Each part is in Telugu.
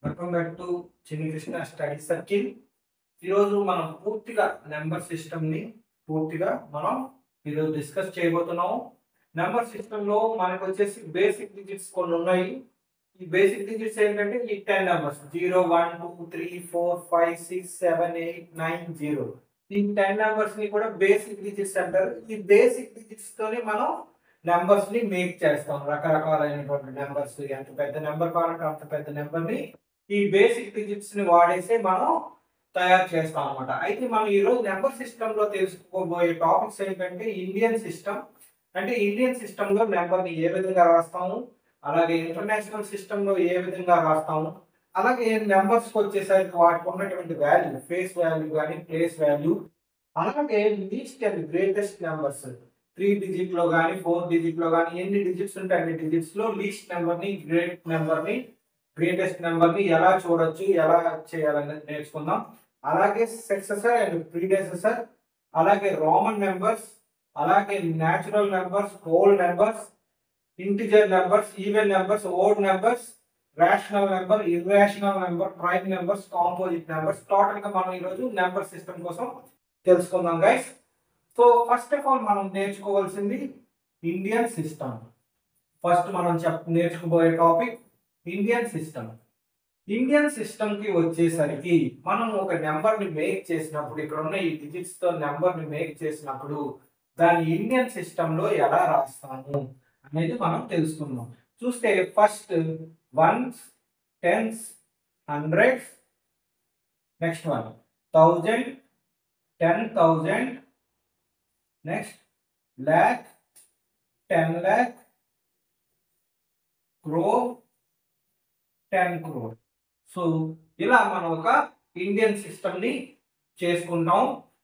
Welcome back to Chinni Krishna study circle. ఈరోజు మనం పూర్తిగా నెంబర్ సిస్టమ్ని మనం ఈరోజు డిస్కస్ చేయబోతున్నాము. నెంబర్ సిస్టంలో మనకు వచ్చేసి బేసిక్ డిజిట్స్ కొన్ని ఉన్నాయి. ఈ బేసిక్ డిజిట్స్ ఏంటంటే ఈ 10 నెంబర్స్ 0 1 2 3 4 5 6 7 8 9 0. ఈ 10 నెంబర్స్ ని కూడా బేసిక్ డిజిట్స్ అంటారు. ఈ బేసిక్ డిజిట్స్ తోనే మనం నెంబర్స్ ని మేక్ చేస్తాం. రకరకాలైనటువంటి నెంబర్స్, ఎంత పెద్ద నెంబర్ కావాలంటే అంత పెద్ద నెంబర్ ని ఈ బేసిక్ డిజిట్స్ ని వాడేసి మనం తయారు చేస్తాం అన్నమాట. అయితే మనం ఈరోజు నెంబర్ సిస్టమ్ లో తెలుసుకోబోయే టాపిక్స్ ఏంటంటే ఇండియన్ సిస్టమ్. అంటే ఇండియన్ సిస్టమ్ లో నెంబర్ ని ఏ విధంగా రాస్తాము, అలాగే ఇంటర్నేషనల్ సిస్టమ్ లో ఏ విధంగా రాస్తాము, అలాగే నెంబర్స్ వచ్చేసరికి వాటికి ఉన్నటువంటి వాల్యూ, ఫేస్ వాల్యూ కానీ ప్లేస్ వాల్యూ, అలాగే least and greatest numbers 3 digit లో కానీ 4 డిజిట్ లో కానీ ఎన్ని డిజిట్స్ ఉంటే అన్ని డిజిట్స్ లో లీస్ట్ నెంబర్ ని, గ్రేటెస్ట్ నెంబర్ ని ఎలా చూడొచ్చు, ఎలా చేయాలని నేర్చుకుందాం. అలాగే సక్సెసర్ అండ్ ప్రీడెసెసర్, అలాగే రోమన్ నెంబర్స్, అలాగే natural numbers, whole numbers, integer numbers, even numbers, odd numbers, rational number, irrational number, prime numbers, composite numbers. Total గా మనం ఈరోజు నెంబర్ సిస్టమ్ కోసం తెలుసుకుందాం guys. So first of all మనం నేర్చుకోవాల్సింది ఇండియన్ సిస్టమ్. ఫస్ట్ మనం నేర్చుకోబోయే topic Indian system. Indian system కి వచ్చేసరికి మనం ఒక నెంబర్ ని మేక్ చేసినప్పుడు, ఇక్కడ ఉన్న ఈ డిజిట్స్ తో నెంబర్ ని మేక్ చేసినప్పుడు దాన్ని ఇండియన్ సిస్టమ్ లో ఎలా రాస్తాము అనేది మనం తెలుసుకుందాం. చూస్తే first ones, tens, hundreds, next 1000, 10,000, next lakh, 10 lakh, crore, 10 crore. So ఇలా మనం ఒక ఇండియన్ సిస్టమ్ ని చేసుకుంటాం.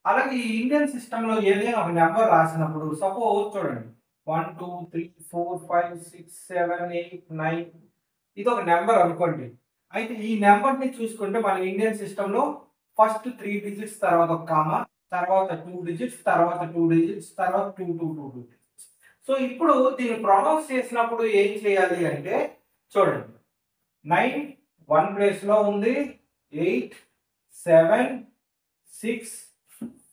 అలాగే ఈ ఇండియన్ సిస్టమ్ లో ఏదైనా ఒక నెంబర్ రాసినప్పుడు, సపోజ్ చూడండి 1 2 3 4 5 6 7 8 9 ఇది ఒక నెంబర్ అనుకోండి. అయితే ఈ నెంబర్ ని చూసుకుంటే మన ఇండియన్ సిస్టమ్ లో ఫస్ట్ 3 డిజిట్స్, తర్వాత ఒక కామా, తర్వాత 2 డిజిట్స్, తర్వాత 2 డిజిట్స్, తర్వాత 2 2 2 2 డిజిట్స్. సో ఇప్పుడు దీన్ని ప్రొనౌన్స్ చేసినప్పుడు ఏం చేయాలి అంటే చూడండి 9 1 ప్లేస్ లో ఉంది, 8 7 6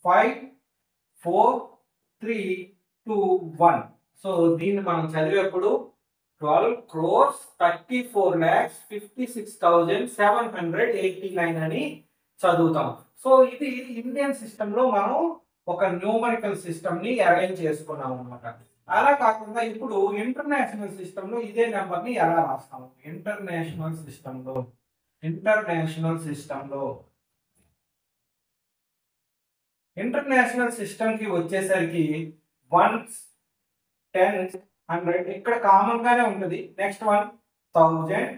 5 4 3 2 1. సో దీన్ని మనం చదివేప్పుడు 12 crores 34 lakhs 56,789 అని చదువుతాం. సో ఇది ఇండియన్ సిస్టమ్ లో మనం ఒక న్యూమరికల్ సిస్టమ్ ని అరేంజ్ చేసుకున్నాం అన్నమాట. అలా కాకుండా ఇప్పుడు ఇంటర్నేషనల్ సిస్టమ్ లో ఇదే నెంబర్ ని ఎలా రాస్తాము? ఇంటర్నేషనల్ సిస్టమ్ కి వచ్చేసరికి వన్స్, టెన్స్, 100 ఇక్కడ కామన్ గానే ఉంటుంది. నెక్స్ట్ 1000,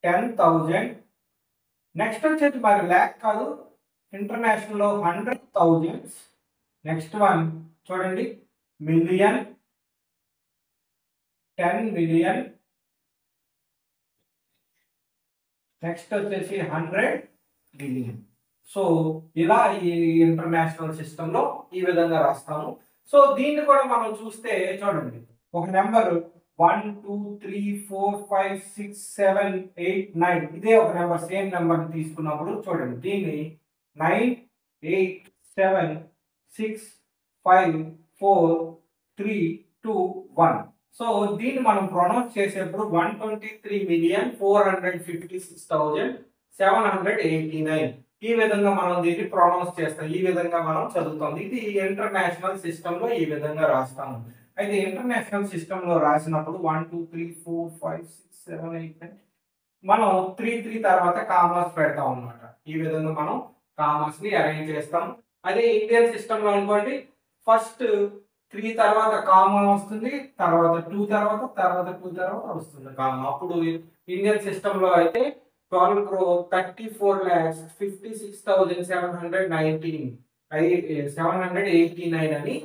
10,000, నెక్స్ట్ వచ్చేసి మరి ల్యాక్ కాదు, ఇంటర్నేషనల్ లో 100,000. నెక్స్ట్ చూడండి మిలియన్, 10 మిలియన్, నెక్స్ట్ వచ్చేసి 100 మిలియన్. సో ఇలా ఈ ఇంటర్నేషనల్ సిస్టమ్ లో ఈ విధంగా రాస్తాము. సో దీన్ని కూడా మనం చూస్తే చూడండి ఒక నెంబర్ 1 2 3 4 5 6 7 8 9 ఇదే ఒక నెంబర్, సేమ్ నెంబర్ తీసుకున్నప్పుడు చూడండి దీన్ని 9 8 7 6 5 4 3 2 1. సో దీన్ని మనం ప్రొనౌన్స్ చేసేప్పుడు 123,456,789 ఈ విధంగా మనం దీన్ని ప్రొనౌన్స్ చేస్తాం. ఈ విధంగా మనం చదువుతాం. ఇది ఇంటర్నేషనల్ సిస్టమ్ లో ఈ విధంగా రాస్తాము. అయితే ఇంటర్నేషనల్ సిస్టమ్ లో రాసినప్పుడు 1 2 3 4 5 6 7 8 9 మనం 3 3 తర్వాత కామర్స్ పెడతాం అన్నమాట. ఈ విధంగా మనం కామర్స్ ని అరేంజ్ చేస్తాం. అదే ఇండియన్ సిస్టమ్ లో అనుకోండి ఫస్ట్ 3 తర్వాత కామా వస్తుంది, తర్వాత 2 తర్వాత 2 తర్వాత వస్తుంది కామా. అప్పుడు ఇండియన్ సిస్టమ్ లో అయితే 12 crore 34 lakhs 56,789 అని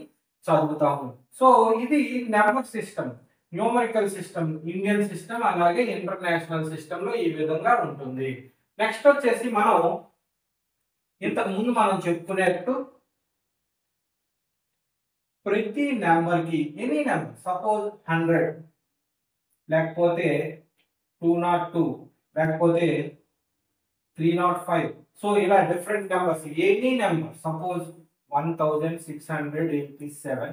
చదువుతాము. సో ఇది number system, numerical system, Indian system, అలాగే ఇంటర్నేషనల్ సిస్టమ్ లో ఈ విధంగా ఉంటుంది. నెక్స్ట్ వచ్చేసి మనం ఇంతకు ముందు మనం చెప్పుకునేట్టు ప్రతి నెంబర్ కి ఎనీ నెంబర్, సపోజ్ 100 లేకపోతే 202 లేకపోతే 305. సో ఇలా different numbers, any number, suppose 1687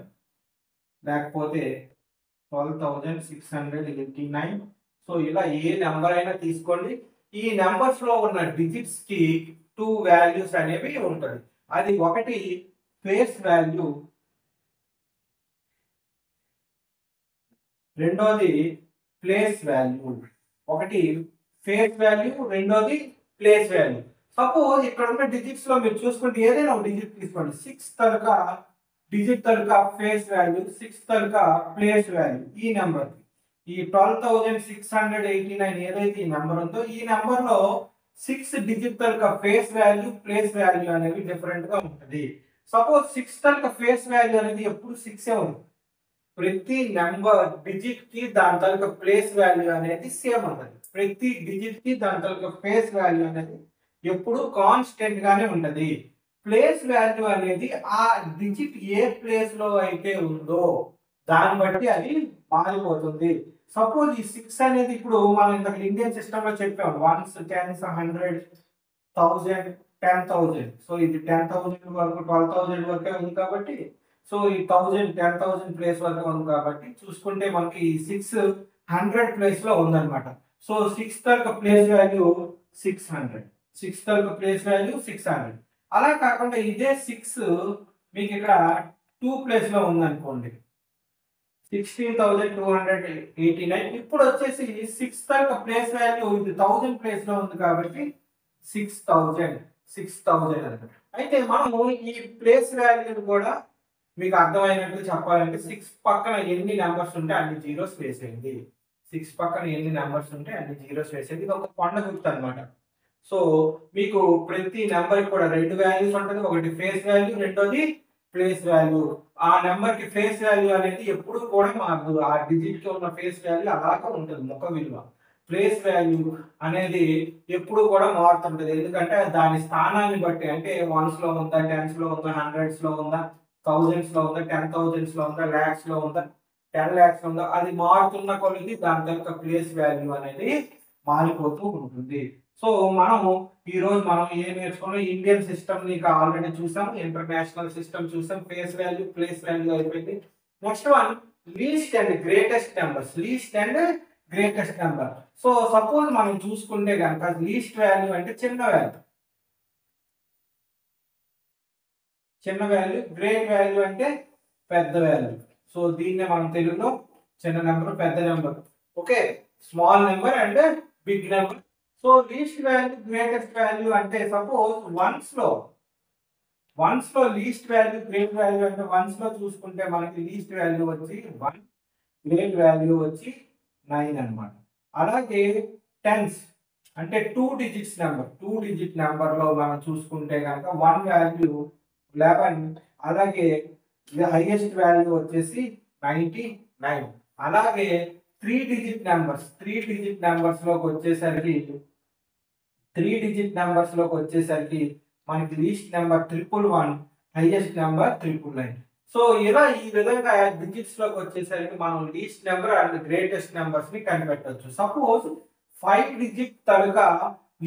లేకపోతే 12689. సో ఇలా ఏ నెంబర్ అయినా తీసుకోండి. ఈ నెంబర్స్ లో ఉన్న డిజిట్స్ కి 2 వాల్యూస్ అనేవి ఉంటుంది. అది ఒకటి ఫేస్ వాల్యూ, రెండోది ప్లేస్ వాల్యూ. ఒకటి ఫేస్ వాల్యూ, రెండోది ప్లేస్ వాల్యూ. సపోజ్ ఇక్కడ ఉన్న డిజిట్స్ లో మీరు చూసుకుంటే ఏదైనా ఒక డిజిట్ తీసుకోండి. 6 తరకా డిజిట్ తరకా ఫేస్ వాల్యూ, 6 తరకా ప్లేస్ వాల్యూ. ఈ నెంబర్ ఈ 12689 ఏదైతే ఈ నెంబర్ ఉందో ఈ నెంబర్ లో 6 డిజిట్ తరకా ఫేస్ వాల్యూ, ప్లేస్ వాల్యూ అనేవి డిఫరెంట్ గా ఉంటుంది. సపోజ్ 6 తరకా ఫేస్ వాల్యూ అనేది ఎప్పుడు 6 ఉంది. ప్రతి నెంబర్ డిజిట్ కి దాని తరకా ప్లేస్ వాల్యూ అనేది సేమ్ ఉంటుంది. ప్రతి డిజిట్ కి దాని తరకా ఫేస్ వాల్యూ అనేది ఎప్పుడు కాన్స్టెంట్ గానే ఉంటది. ప్లేస్ వాల్యూ అనేది ఆ డిజిట్ ఏ ప్లేస్ లో అయితే ఉందో దాన్ని బట్టి అది మారిపోతుంది. సపోజ్ ఈ 6 అనేది ఇప్పుడు మనం ఇంతకు ఇండియన్ సిస్టమ్ లో చెప్పాము 1s 10s 100 1000 10,000. సో ఇది 10,000 వరకు 12,000 వరకే ఉంది కాబట్టి, సో ఈ 10,000 ప్లేస్ వరకు ఉంది కాబట్టి చూసుకుంటే మనకి 6 100 ప్లేస్ లో ఉందన్నమాట. సో 6 తరకా ప్లేస్ వాల్యూ 600, 6 తరకా ప్లేస్ వాల్యూ 600. అలా కాకుండా ఇదే 6 మీకు ఇక్కడ 2 ప్లేస్ లో ఉందనుకోండి 16,289. ఇప్పుడు వచ్చేసి 6 తరకా ప్లేస్ వాల్యూ ఇది 1000 ప్లేస్ లో ఉంది కాబట్టి 6,000 అన్నమాట. అయితే మనము ఈ ప్లేస్ వాల్యూని కూడా మీకు అర్థమైనట్టు చెప్పాలంటే 6 పక్కన ఎన్ని నెంబర్స్ ఉంటే అన్ని జీరోస్ వేసేయండి. 6 పక్కన ఎన్ని నెంబర్స్ ఉంటే అన్ని జీరోస్ వేసేది. ఇది ఒక కొండ గుర్తు అనమాట. సో మీకు ప్రతి నెంబర్ కూడా 2 వాల్యూస్ ఉంటుంది. ఒకటి ఫేస్ వాల్యూ, రెండోది ప్లేస్ వాల్యూ. ఆ నెంబర్ కి ఫేస్ వాల్యూ అనేది ఎప్పుడు కూడా మారదు. ఆ డిజిట్ కి ఉన్న ఫేస్ వాల్యూ అలాగే ఉంటుంది ముఖ విలువ. ప్లేస్ వాల్యూ అనేది ఎప్పుడు కూడా మారుతుంటది. ఎందుకంటే దాని స్థానాన్ని బట్టి, అంటే 1s లో ఉందా, 10s లో ఉందా, 100s లో ఉందా, 1000s లో ఉందా, 10,000s లో ఉందా, lakhs లో ఉందా, 10 lakhs ఉందా, అది మారుతున్న కొలది దాని యొక్క ప్లేస్ వాల్యూ అనేది మారిపోతూ ఉంటుంది. సో మనము ఈ రోజు మనం ఏం నేర్చుకున్నాం, ఇండియన్ సిస్టమ్ ని ఆల్రెడీ చూసాం, ఇంటర్నేషనల్ సిస్టమ్ చూసాం, ఫేస్ వాల్యూ, ప్లేస్ వాల్యూ అయిపోయింది. Next one least and greatest numbers. Least and greatest number. So suppose మనం చూసుకుంటే కనుక లీస్ట్ వాల్యూ అంటే చిన్న వాల్యూ, గ్రేట్ వాల్యూ అంటే పెద్ద వాల్యూ. సో దీన్నే మనం తెలుగులో చిన్న నెంబర్, పెద్ద number, okay, small number and big number. So least value, greatest value అంటే సపోజ్ వన్స్ లో లీస్ట్ వాల్యూ, గ్రేట్ వాల్యూ అంటే వన్స్ లో చూసుకుంటే మనకి లీస్ట్ వాల్యూ వచ్చి 1, గ్రేట్ వాల్యూ వచ్చి 9 అన్నమాట. అలాగే టెన్స్ అంటే 2 డిజిట్స్ నెంబర్ లో మనం చూసుకుంటే కనుక 1 వాల్యూ 11, అలాగే హైయెస్ట్ వాల్యూ వచ్చేసి 99. అలాగే 3 డిజిట్ నెంబర్స్ లోకి వచ్చేసరికి మనకి least number 111, highest number 999. So ఇలా ఈ విధంగా డిజిట్స్ లోకి వచ్చేసరికి మనం least number and greatest numbers ని కనిపెట్టవచ్చు. సపోజ్ 5 డిజిట్ తరగా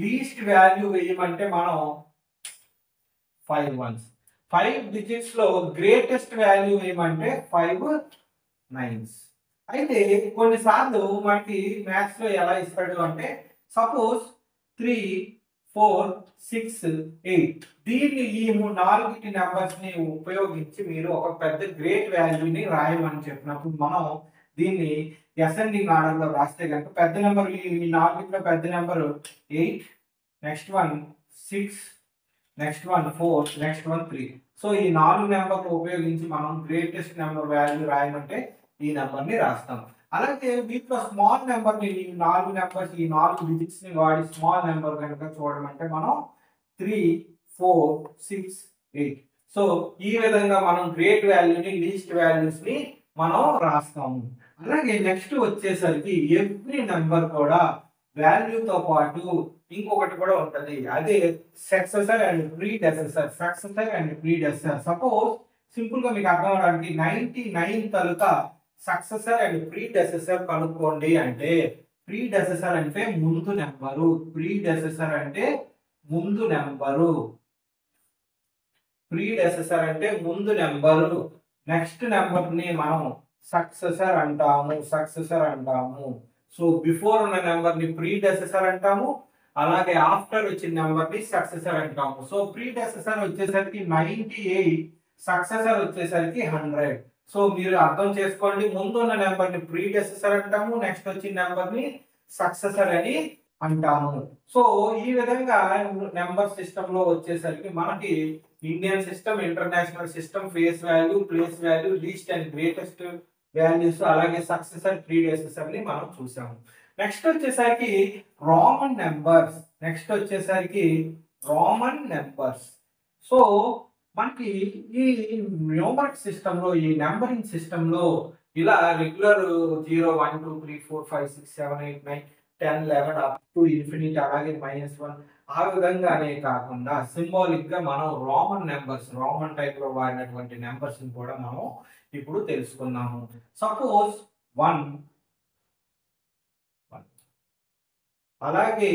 లీస్ట్ వాల్యూ వేయమంటే మనం 5 1s. 5 డిజిట్స్ లో గ్రేటెస్ట్ వాల్యూ వేయమంటే 5 9s. అయితే కొన్నిసార్లు మనకి మ్యాథ్స్ లో ఎలా ఇస్తాడు అంటే సపోజ్ 3 4 6 8 దీన్ని ఈ 4 నెంబర్స్ ని ఉపయోగించి మీరు ఒక పెద్ద గ్రేట్ వాల్యూని రాయమని చెప్పినప్పుడు మనం దీన్ని అసెండింగ్ ఆర్డర్ లో రాస్తే కనుక పెద్ద నెంబర్ ఈ 4లో పెద్ద number 8, next one 6, next one 4, next one 3. So ఈ 4 నెంబర్లు ఉపయోగించి మనం గ్రేటెస్ట్ నెంబర్ వాల్యూ రాయమంటే ఈ నెంబర్ ని రాస్తాం. అలాగే వీటిలో స్మాల్ నెంబర్ ని 4 నెంబర్స్ ఈ 4 డిజిట్స్ ని వాడి స్మాల్ నెంబర్ కనుక చూడమంటే మనం 3 4 6 8. సో ఈ విధంగా మనం గ్రేట్ వాల్యూని, లీస్ట్ వాల్యూస్ ని మనం రాస్తాము. అలాగే నెక్స్ట్ వచ్చేసరికి ఎవ్రీ నెంబర్ కూడా వాల్యూతో పాటు ఇంకొకటి కూడా ఉంటది, అదే సక్సెసర్ అండ్ ప్రీడెసెసర్. సపోజ్ సింపుల్ గా మీకు అర్థం అవడానికి 99 తరువాత సక్సెసర్ అండ్ ప్రీడెసెసర్ కనుక్కోండి అంటే ప్రీడెసెసర్ అంటే ముందు నెంబరు, ప్రీడెసెసర్ అంటే ముందు నెంబరు, ప్రీడెసెసర్ అంటే ముందు నెంబరు. నెక్స్ట్ నెంబర్ ని మనం సక్సెసర్ అంటాము. సో బిఫోర్ ఉన్న నెంబర్ ని ప్రీడెసెసర్ అంటాము, అలాగే ఆఫ్టర్ వచ్చిన నెంబర్ ని సక్సెసర్ అంటాము. సో ప్రీడెసెసర్ వచ్చేసరికి 98, సక్సెసర్ వచ్చేసరికి 100. సో మీరు అర్థం చేసుకోండి, ముందు ఉన్న నెంబర్ ని ప్రీడెసెసర్ అంటాము, నెక్స్ట్ వచ్చిన నెంబర్ ని సక్సెసర్ అని అంటాము. సో ఈ విధంగా నెంబర్ సిస్టమ్ లో వచ్చేసరికి మనకి Indian system, international system, face value, place value, least and greatest values, అలాగే సక్సెసర్, ప్రీడెసెసర్ ని మనం చూసాము. నెక్స్ట్ వచ్చేసరికి రామన్ నెంబర్స్. సో మనకి ఈ న్యూమరిక్ సిస్టమ్ లో, ఈ నెంబరింగ్ సిస్టమ్ లో ఇలా రెగ్యులర్ 0, 1, 2, 3, 4, 5, 6, 7, 8, 9, 10, 11 అప్ టు ఇన్ఫినిటీ, అలాగే -1 ఆ విధంగానే కాకుండా సింబాలిక్ గా మనం రామన్ టైప్ లో వాడినటువంటి నెంబర్స్ కూడా మనం ఇప్పుడు తెలుసుకున్నాము. సపోజ్ 1, అలాగే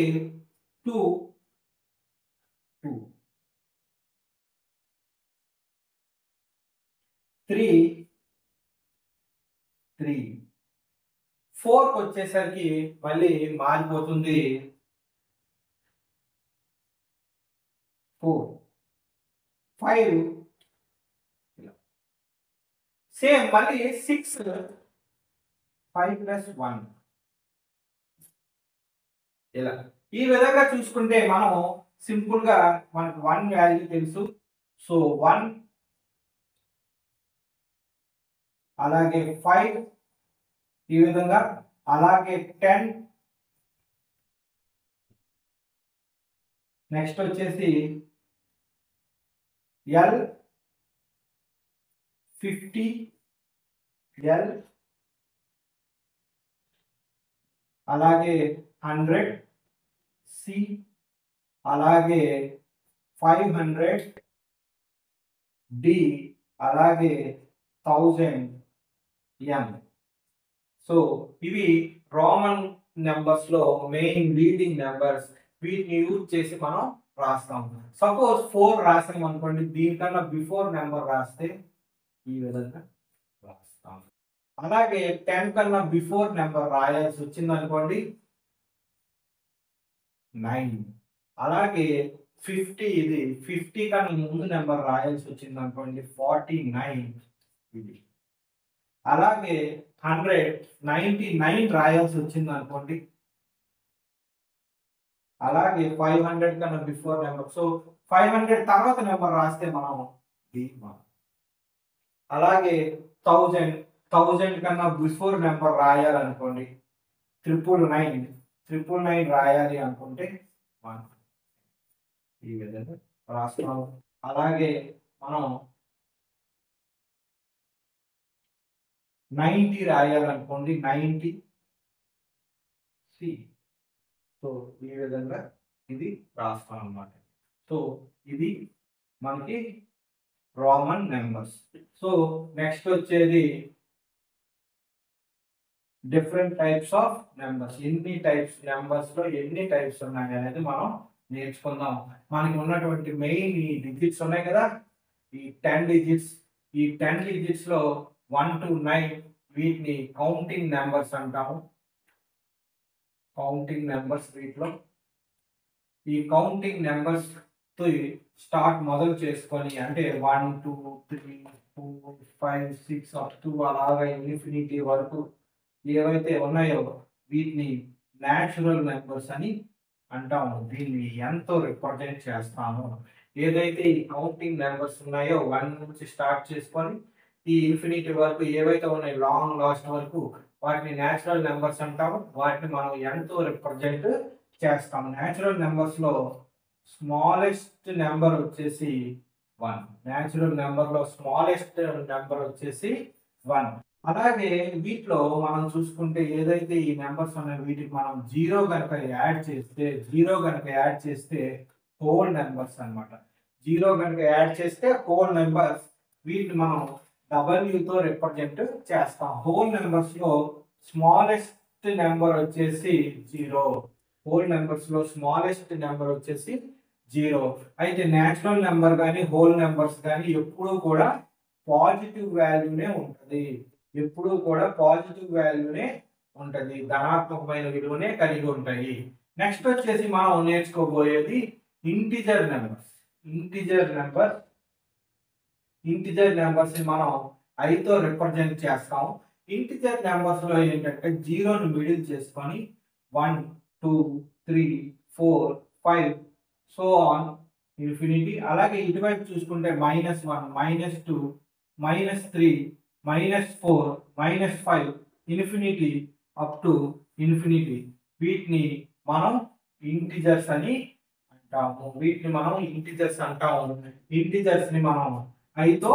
2, 3, 4 వచ్చేసరికి మళ్ళీ మారిపోతుంది 4, 5 సేమ్ మళ్ళీ 6, 5 + 1 ఇలా. ఈ విధంగా చూసుకుంటే మనం సింపుల్ గా మనకు 1 వాల్యూ తెలుసు. సో 1, అలాగే 5 ఈ విధంగా, అలాగే 10, నెక్స్ట్ వచ్చేసి L, 50, L, అలాగే 100, C, అలాగే 500, D, అలాగే 1000, M. సో ఇవి రామన్ నెంబర్స్ లో మెయిన్ లీడింగ్ నెంబర్స్. వీటిని యూజ్ చేసి మనం రాస్తాం. సపోజ్ 4 రాసాం అనుకోండి, దీనికన్నా బిఫోర్ నెంబర్ రాస్తే ఈ విధంగా రాస్తాం. అలాగే 10 కన్నా బిఫోర్ నెంబర్ రాయాల్సి వచ్చింది అనుకోండి 9. అలాగే 50, ఇది 50 కన్నా ముందు నెంబర్ రాయాల్సి వచ్చింది అనుకోండి 49 ఇది. అలాగే 100, 99 రాయాల్సి వచ్చింది అనుకోండి, అలాగే 500 కన్నా బిఫోర్ నెంబర్, సో 500 తర్వాత నెంబర్ రాస్తే మనం D1. అలాగే 1000 కన్నా బిఫోర్ నెంబర్ రాయాలనుకోండి 999 రాయాలి అనుకుంటే 1 ఈ విధంగా రాస్తాం. అలాగే మనం 90 రాయాలనుకోండి 90 C. సో ఈ విధంగా ఇది రాస్తాం అన్నమాట. సో ఇది మనకి రామన్ నెంబర్స్. సో నెక్స్ట్ వచ్చేది డిఫరెంట్ టైప్స్ ఆఫ్ నెంబర్స్. ఎన్ని టైప్స్ నెంబర్స్ లో ఎన్ని టైప్స్ ఉన్నాయి అనేది మనం నేర్చుకుందాం. మనకి ఉన్నటువంటి మెయిన్ ఈ డిజిట్స్ ఉన్నాయి కదా, ఈ 10 డిజిట్స్. ఈ 10 డిజిట్స్ లో 1 to 9 వీటిని కౌంటింగ్ నెంబర్స్ అంటాము. కౌంటింగ్ నెంబర్స్, వీటిలో ఈ కౌంటింగ్ నెంబర్స్ తో స్టార్ట్ మొదలు చేసుకొని, అంటే 1, 2, 3, 4, 5, 6 అప్ టు అలాగా ఇన్ఫినిటీ వరకు ఏవైతే ఉన్నాయో వీటిని న్యాచురల్ నెంబర్స్ అని అంటాము. దీన్ని ఎంతో రిప్రజెంట్ చేస్తాము. ఏదైతే ఈ కౌంటింగ్ నెంబర్స్ ఉన్నాయో 1 నుంచి స్టార్ట్ చేసుకొని ఈ ఇన్ఫినిటీ వరకు ఏవైతే ఉన్నాయో లాంగ్ లాస్ట్ వరకు వాటిని న్యాచురల్ నెంబర్స్ అంటాము. వాటిని మనం ఎంతో రిప్రజెంట్ చేస్తాము. న్యాచురల్ నెంబర్స్ లో స్మాలెస్ట్ నెంబర్ వచ్చేసి 1. న్యాచురల్ నెంబర్ లో స్మాలెస్ట్ నెంబర్ వచ్చేసి 1. అలాగే వీటిలో మనం చూసుకుంటే ఏదైతే ఈ నెంబర్స్ ఉన్నాయో వీటికి మనం జీరో కనుక యాడ్ చేస్తే హోల్ నెంబర్స్ అన్నమాట. జీరో కనుక యాడ్ చేస్తే హోల్ నెంబర్స్. వీటిని మనం W తో రిప్రజెంట్ చేస్తాం. హోల్ నెంబర్స్ లో స్మాలెస్ట్ నెంబర్ వచ్చేసి 0. హోల్ నెంబర్స్ లో స్మాలెస్ట్ నెంబర్ వచ్చేసి జీరో. అయితే న్యాచురల్ నెంబర్ కానీ హోల్ నెంబర్స్ కానీ ఎప్పుడూ కూడా పాజిటివ్ వాల్యూనే ఉంటుంది. ఎప్పుడూ కూడా పాజిటివ్ వాల్యూనే ఉంటుంది, ధనాత్మకమైన విలువనే కలిగి ఉంటాయి. నెక్స్ట్ వచ్చేసి మనం నేర్చుకోబోయేది ఇంటిజర్ నెంబర్స్. ఇంటిజర్ నెంబర్స్ ని మనం ఐతో రిప్రజెంట్ చేస్తాం. ఇంటిజర్ నెంబర్స్ లో ఏంటంటే జీరోను మిడిల్ చేసుకొని 1 2 3 4 5 సో ఆన్ ఇన్ఫినిటీ. అలాగే ఇటువైపు చూసుకుంటే -1 -2 -3 -4 -5 ఇన్ఫినిటీ అప్ టు ఇన్ఫినిటీ. వీటిని మనం ఇంటిజర్స్ అని అంటాము. ఇంటిజర్స్ ని మనం ఐతో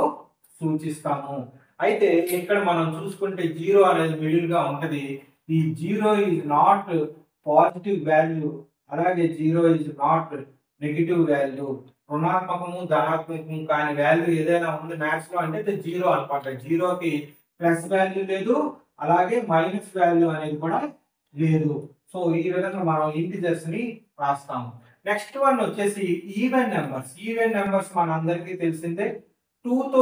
సూచిస్తాము. అయితే ఇక్కడ మనం చూసుకుంటే జీరో అనేది మిడిల్ గా ఉంటది. ఈ zero is not positive value, అలాగే zero is not negative value. రుణాత్మకము ధనాత్మకము కాని వాల్యూ ఏదైనా ఉంది మ్యాథ్స్ లో అంటే జీరో అనమాట. జీరోకి ప్లస్ వాల్యూ లేదు, అలాగే మైనస్ వాల్యూ అనేది కూడా లేదు. సో ఈ విధంగా మనం ఇంటిజర్స్ ని రాస్తాము. నెక్స్ట్ వన్ వచ్చేసి ఈవెన్ నెంబర్స్ మనందరికీ తెలిసిందే. 2 తో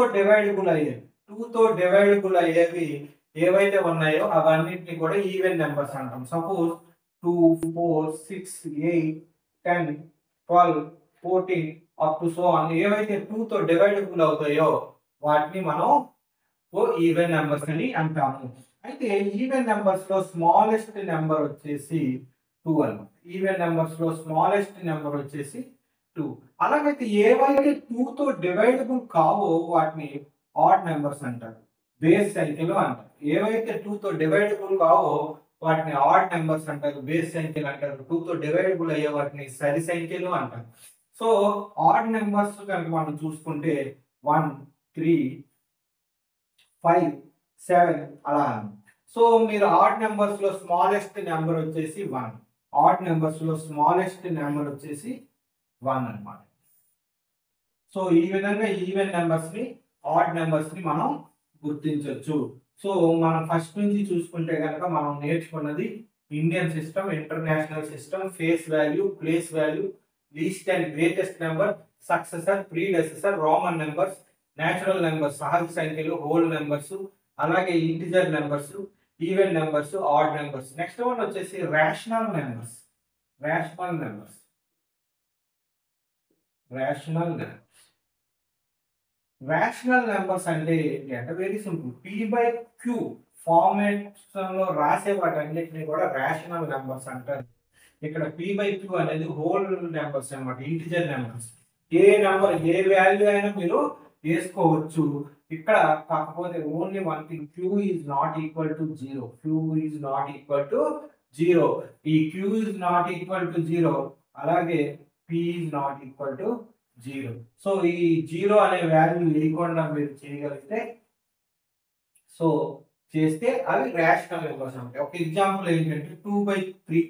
డివైడబుల్ అయ్యేవి ఏవైతే ఉన్నాయో అవన్నిటిని కూడా ఈవెన్ నెంబర్స్ అంటాం. Suppose 2 4 6 8 10 12 14 up to so on ఏవైతే 2 తో డివైడబుల్ అవుతాయో వాటిని మనం ఈవెన్ నెంబర్స్ అని అంటాము. అయితే ఈవెన్ నెంబర్స్ లో స్మాలెస్ట్ నెంబర్ వచ్చేసి 2 అన్నమాట. ఈవెన్ నెంబర్స్ లో స్మాలెస్ట్ నెంబర్ వచ్చేసి 2. అలాగైతే ఏవైతే 2 తో డివైడబుల్ కావో వాటిని ఆడ్ నెంబర్స్ అంటారు, బేస్ సంఖ్యలు అంటారు. ఏవైతే 2 తో డివైడబుల్ కావో వాటిని ఆడ్ నెంబర్స్ అంటారు, బేస్ సంఖ్యలు అంటారు. 2 తో డివైడబుల్ అయ్యే వాటిని సరి సంఖ్యలు అంటారు. సో ఆడ్ నెంబర్స్ కనుక మనం చూసుకుంటే 1 3 5 7 అలా. సో మీరు ఆడ్ నెంబర్స్ లో స్మాలెస్ట్ నెంబర్ వచ్చేసి 1 అన్నమాట. సో ఈ విధంగా ఈవెన్ నెంబర్స్ ని ఆడ్ నెంబర్స్ ని మనం గుర్తించవచ్చు. సో మనం ఫస్ట్ నుంచి చూసుకుంటే కనుక మనం నేర్చుకున్నది Indian system, international system, face value, place value, least and greatest number, successor, predecessor, Roman numbers, natural numbers సహజ సంఖ్యలు, హోల్ నెంబర్స్, అలాగే integer numbers, even numbers, odd numbers. Next one వచ్చేసి రేషనల్ నెంబర్స్. రేషనల్ నెంబర్స్ అంటే ఏంటి అంటే వెరీ సింపుల్. P/Q ఫార్మాట్స్ లో రాసే వాటన్నిటిని కూడా రేషనల్ నెంబర్స్ అంటారు. ఇక్కడ P/Q అనేది హోల్ నెంబర్స్ అన్నమాట, ఇంటిజర్ నెంబర్స్. ఏ నెంబర్ ఏ వాల్యూ అయినా మీరు వేసుకోవచ్చు. ఇక్కడ కాకపోతే only one thing, Q is not equal to zero. ఈ Q is not equal to zero, అలాగే P is not equal to zero. So ఈ జీరో అనే వాల్యూ వేయకుండా మీరు చేయగలిగితే, సో చేస్తే అవి రేషనల్ నెంబర్స్ ఉంటాయి. ఒక ఎగ్జాంపుల్ ఏంటంటే 2/3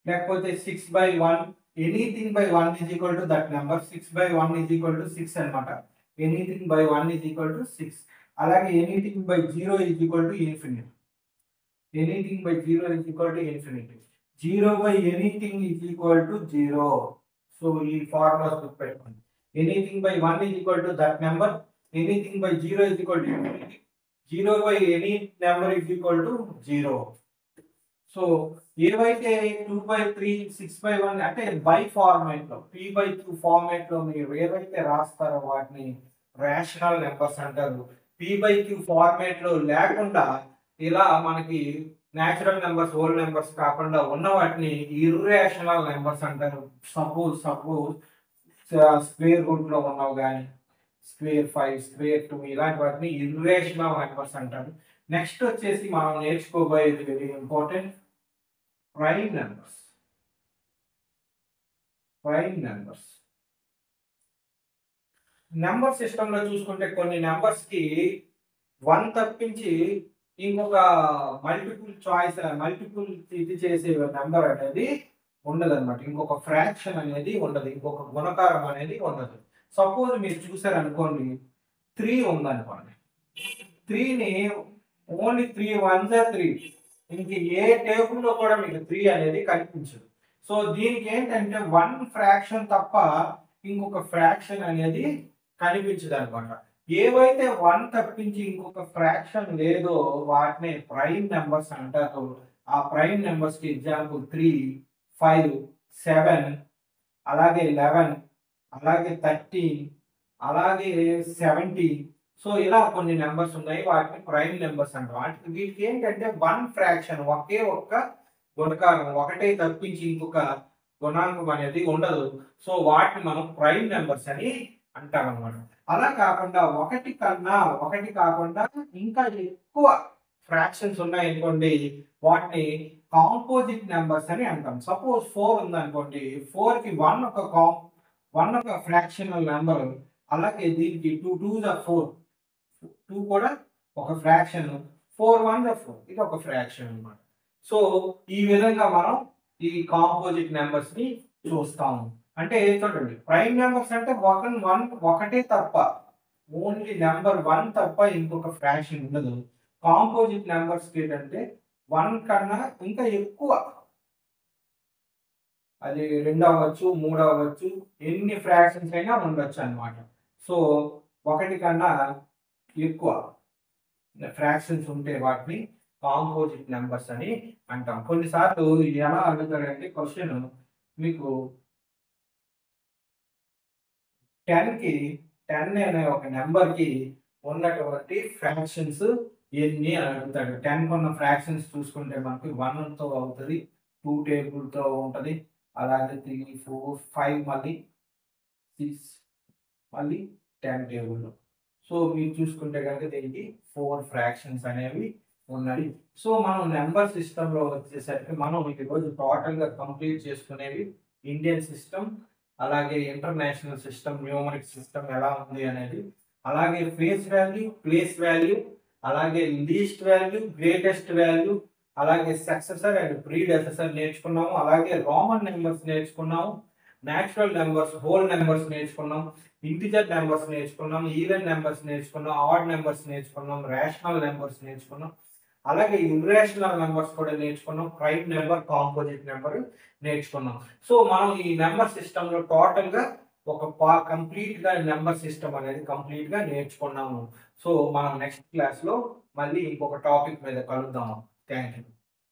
లేకపోతే 6/1. Anything by 1 is equal to that number. 6/1 is equal to 6 అనమాట. Anything by 1 is equal to 6. అలాగే anything by 0 is equal to infinity. 0 by anything is equal to 0. So ఈ ఫార్ములాస్ గుర్తుపెట్టుకోండి. Anything by 1 is equal to that number. Anything by 0 is equal to infinity. 0 by any number is equal to 0. So ఏవైతే 2/3 6/1 అంటే బై ఫార్మాట్ లో, P/Q ఫార్మాట్ లో మీరు ఏవైతే రాస్తారో వాటిని రేషనల్ నెంబర్స్ అంటారు. P/Q ఫార్మాట్ లో లేకుండా ఇలా మనకి నేచురల్ నెంబర్స్, హోల్ నెంబర్స్ కాకుండా ఉన్న వాటిని ఇర్రేషనల్ నెంబర్స్ అంటారు. సపోజ్ స్క్వేర్ రూట్ లో ఉన్నవి కానీ, స్క్వేర్ 5 స్క్వేర్ 2 ఇలాంటి వాటిని ఇర్రేషనల్ నెంబర్స్ అంటారు. నెక్స్ట్ వచ్చేసి మనం నేర్చుకోబోయేది very important, prime numbers. Number system లో చూసుకుంటే కొన్ని నెంబర్స్ కి 1 తప్పించి ఇంకొక మల్టిపుల్ ఇది చేసే నెంబర్ అనేది ఉండదు అనమాట. ఇంకొక ఫ్రాక్షన్ అనేది ఉండదు, ఇంకొక గుణకారం అనేది ఉండదు. సపోజ్ మీరు చూసారనుకోండి, 3 ఉందనుకోండి. 3ని ఓన్లీ 3 1 3. ఇంక ఏ టేబుల్ లో కూడా మీకు 3 అనేది కనిపించదు. సో దీనికి ఏంటంటే వన్ ఫ్రాక్షన్ తప్ప ఇంకొక ఫ్రాక్షన్ అనేది కనిపించదు అనమాట. ఏవైతే వన్ తప్పించి ఇంకొక ఫ్రాక్షన్ లేదో వాటిని ప్రైమ్ నెంబర్స్ అంటారు. ఆ ప్రైమ్ నెంబర్స్ కి ఎగ్జాంపుల్ 3, 5, 7, అలాగే 11, అలాగే 13, అలాగే 17. సో ఇలా కొన్ని నెంబర్స్ ఉన్నాయి, వాటిని ప్రైమ్ నెంబర్స్ అంటాం. అంటే వీటికి ఏంటంటే వన్ ఫ్రాక్షన్, ఒకే ఒక్క గుణకారం, ఒకటే తప్పించి ఇంకొక గుణాంకం అనేది ఉండదు. సో వాటిని మనం ప్రైమ్ నెంబర్స్ అని అంటాం అనమాట. అలా కాకుండా ఒకటి కాకుండా ఇంకా ఎక్కువ ఫ్రాక్షన్స్ ఉన్నాయనుకోండి, వాటిని కాంపోజిట్ నెంబర్స్ అని అంటాం. సపోజ్ 4 ఉందనుకోండి, 4 కి వన్ ఒక ఫ్రాక్షనల్ నెంబర్. అలాగే దీనికి 2 2 4, 2 కూడా ఒక ఫ్రాక్షన్, 4 1 4, ఇది ఒక ఫ్రాక్షన్ అన్నమాట. సో ఈ విధంగా మనం ఈ కాంపోజిట్ నెంబర్స్ ని చూస్తాము. అంటే చూడండి, ప్రైమ్ నెంబర్స్ అంటే ఒకటే తప్ప, ఓన్లీ నెంబర్ 1 తప్ప ఇంకొక ఫ్రాక్షన్ ఉండదు. కాంపోజిట్ నెంబర్స్ ఏంటంటే 1 కన్నా ఇంకా ఎక్కువ, అది 2 అవ్వచ్చు, 3 అవ్వచ్చు, ఎన్ని ఫ్రాక్షన్స్ అయినా ఉండొచ్చు అన్నమాట. సో ఒకటి కన్నా ఎక్కువ ఫ్రాక్షన్స్ ఉంటే వాటిని కాంపోజిట్ నెంబర్స్ అని అంటాం. కొన్నిసార్లు ఇది ఎలా అడుగుతారంటే క్వశ్చన్ మీకు 10 అనే ఒక నెంబర్ కి ఉన్నటువంటి ఫ్రాక్షన్స్ ఎన్ని అని అడుగుతాడు. 10 ఉన్న ఫ్రాక్షన్స్ చూసుకుంటే మనకి 1 తో అవుతుంది, 2 టేబుల్ తో ఉంటది, అలాగే 3 4 5, మళ్ళీ 6, మళ్ళీ 10 టేబుల్. సో మీరు చూసుకుంటే కనుక దీనికి 4 ఫ్రాక్షన్స్ అనేవి ఉన్నాయి. సో మనం నెంబర్ సిస్టమ్ లో వచ్చేసరికి మనం ఈరోజు టోటల్ గా కంప్లీట్ చేసుకునేవి ఇండియన్ సిస్టమ్, అలాగే ఇంటర్నేషనల్ సిస్టమ్, న్యూమరిక్ సిస్టమ్ ఎలా ఉంది అనేది, అలాగే ఫేస్ వాల్యూ, ప్లేస్ వాల్యూ, అలాగే లీస్ట్ వాల్యూ, గ్రేటెస్ట్ వాల్యూ, అలాగే సక్సెసర్ అండ్ ప్రీడెసెసర్ నేర్చుకున్నాము. అలాగే రోమన్ నెంబర్స్ నేర్చుకున్నాము, నేచురల్ నెంబర్స్, హోల్ నెంబర్స్ నేర్చుకున్నాం, ఇంటిజర్ నెంబర్స్ నేర్చుకున్నాం, ఈవెన్ నెంబర్స్ నేర్చుకున్నాం, ఆడ్ నెంబర్స్ నేర్చుకున్నాం, రేషనల్ నెంబర్స్ నేర్చుకున్నాం, అలాగే ఇర్రేషనల్ నెంబర్స్ కూడా నేర్చుకున్నాం, ప్రైమ్ నెంబర్, కాంపోజిట్ నెంబర్ నేర్చుకున్నాం. సో మనం ఈ నెంబర్ సిస్టమ్ లో టోటల్ గా ఒక కంప్లీట్ గా నెంబర్ సిస్టమ్ అనేది కంప్లీట్ గా నేర్చుకున్నాము. సో మనం నెక్స్ట్ క్లాస్ లో మళ్ళీ ఇంకొక టాపిక్ మీద కలుద్దాము. Thank you.